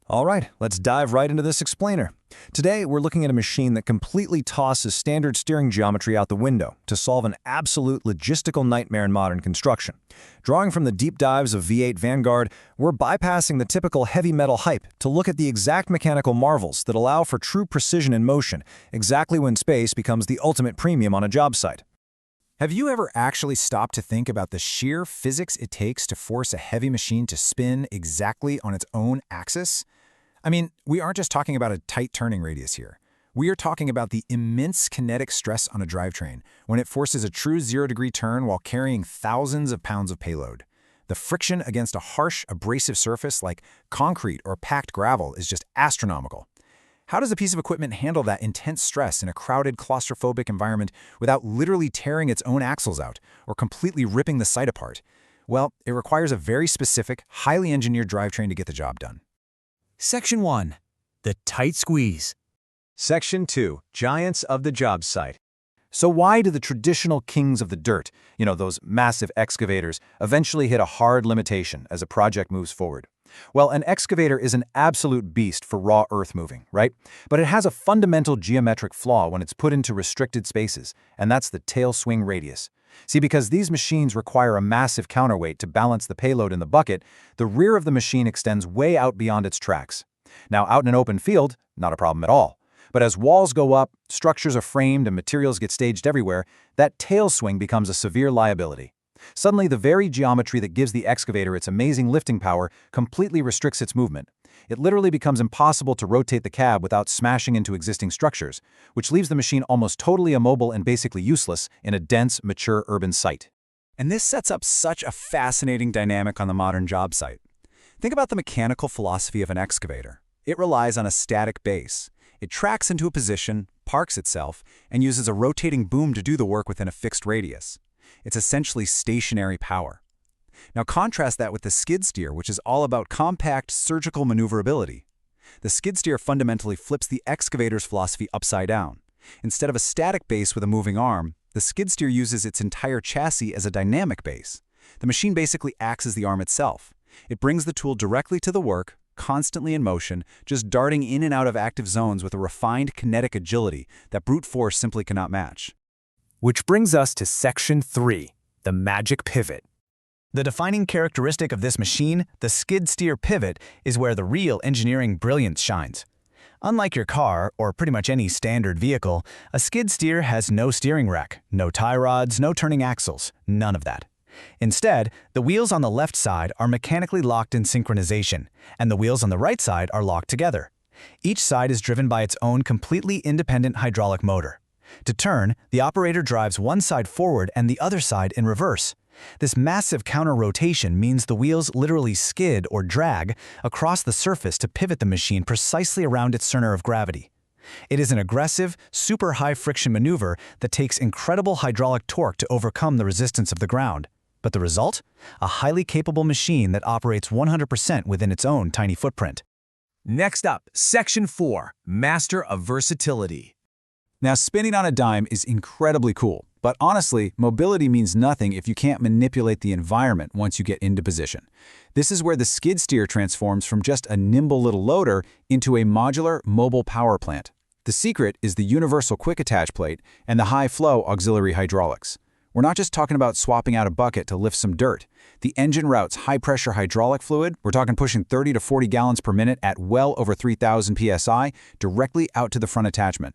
All right, let's dive right into this explainer. Today, we're looking at a machine that completely tosses standard steering geometry out the window to solve an absolute logistical nightmare in modern construction. Drawing from the deep dives of V8 Vanguard, we're bypassing the typical heavy metal hype to look at the exact mechanical marvels that allow for true precision in motion, exactly when space becomes the ultimate premium on a job site. Have you ever actually stopped to think about the sheer physics it takes to force a heavy machine to spin exactly on its own axis? I mean, we aren't just talking about a tight turning radius here. We are talking about the immense kinetic stress on a drivetrain when it forces a true zero-degree turn while carrying thousands of pounds of payload. The friction against a harsh, abrasive surface like concrete or packed gravel is just astronomical. How does a piece of equipment handle that intense stress in a crowded, claustrophobic environment without literally tearing its own axles out or completely ripping the site apart? Well, it requires a very specific, highly engineered drivetrain to get the job done. Section 1. The tight squeeze. Section 2. Giants of the job site. So why do the traditional kings of the dirt, those massive excavators, eventually hit a hard limitation as a project moves forward? Well, an excavator is an absolute beast for raw earth moving, right? But it has a fundamental geometric flaw when it's put into restricted spaces, and that's the tail swing radius. See, because these machines require a massive counterweight to balance the payload in the bucket, the rear of the machine extends way out beyond its tracks. Now, out in an open field, not a problem at all. But as walls go up, structures are framed, and materials get staged everywhere, that tail swing becomes a severe liability. Suddenly, the very geometry that gives the excavator its amazing lifting power completely restricts its movement. It literally becomes impossible to rotate the cab without smashing into existing structures, which leaves the machine almost totally immobile and basically useless in a dense, mature urban site. And this sets up such a fascinating dynamic on the modern job site. Think about the mechanical philosophy of an excavator. It relies on a static base. It tracks into a position, parks itself, and uses a rotating boom to do the work within a fixed radius. It's essentially stationary power. Now contrast that with the skid steer, which is all about compact, surgical maneuverability. The skid steer fundamentally flips the excavator's philosophy upside down. Instead of a static base with a moving arm, the skid steer uses its entire chassis as a dynamic base. The machine basically acts as the arm itself. It brings the tool directly to the work, constantly in motion, just darting in and out of active zones with a refined kinetic agility that brute force simply cannot match. Which brings us to Section 3, the magic pivot. The defining characteristic of this machine, the skid steer pivot, is where the real engineering brilliance shines. Unlike your car, or pretty much any standard vehicle, a skid steer has no steering rack, no tie rods, no turning axles, none of that. Instead, the wheels on the left side are mechanically locked in synchronization, and the wheels on the right side are locked together. Each side is driven by its own completely independent hydraulic motor. To turn, the operator drives one side forward and the other side in reverse. This massive counter-rotation means the wheels literally skid or drag across the surface to pivot the machine precisely around its center of gravity. It is an aggressive, super high-friction maneuver that takes incredible hydraulic torque to overcome the resistance of the ground. But the result? A highly capable machine that operates 100% within its own tiny footprint. Next up, Section 4, Master of Versatility. Now, spinning on a dime is incredibly cool, but honestly, mobility means nothing if you can't manipulate the environment once you get into position. This is where the skid steer transforms from just a nimble little loader into a modular, mobile power plant. The secret is the universal quick attach plate and the high-flow auxiliary hydraulics. We're not just talking about swapping out a bucket to lift some dirt. The engine routes high-pressure hydraulic fluid, we're talking pushing 30 to 40 gallons per minute at well over 3,000 psi, directly out to the front attachment.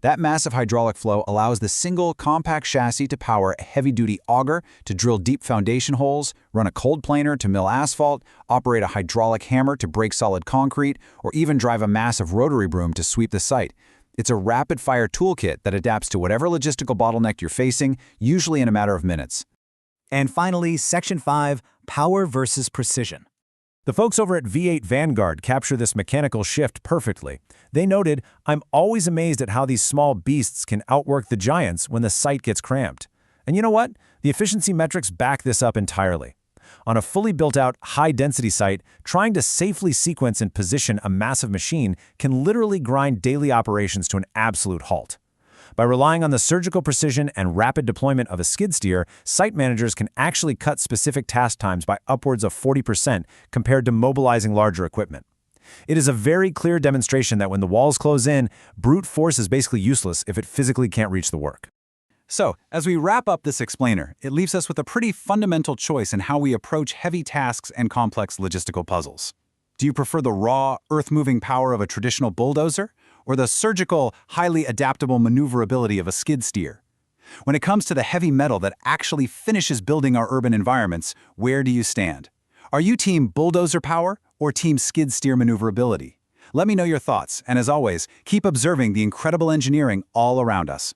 That massive hydraulic flow allows the single, compact chassis to power a heavy-duty auger to drill deep foundation holes, run a cold planer to mill asphalt, operate a hydraulic hammer to break solid concrete, or even drive a massive rotary broom to sweep the site. It's a rapid-fire toolkit that adapts to whatever logistical bottleneck you're facing, usually in a matter of minutes. And finally, Section 5, Power versus Precision. The folks over at V8 Vanguard capture this mechanical shift perfectly. They noted, "I'm always amazed at how these small beasts can outwork the giants when the site gets cramped." And you know what? The efficiency metrics back this up entirely. On a fully built-out, high-density site, trying to safely sequence and position a massive machine can literally grind daily operations to an absolute halt. By relying on the surgical precision and rapid deployment of a skid steer, site managers can actually cut specific task times by upwards of 40% compared to mobilizing larger equipment. It is a very clear demonstration that when the walls close in, brute force is basically useless if it physically can't reach the work. So, as we wrap up this explainer, it leaves us with a pretty fundamental choice in how we approach heavy tasks and complex logistical puzzles. Do you prefer the raw, earth-moving power of a traditional bulldozer, or the surgical, highly adaptable maneuverability of a skid steer? When it comes to the heavy metal that actually finishes building our urban environments, where do you stand? Are you team bulldozer power or team skid steer maneuverability? Let me know your thoughts, and as always, keep observing the incredible engineering all around us.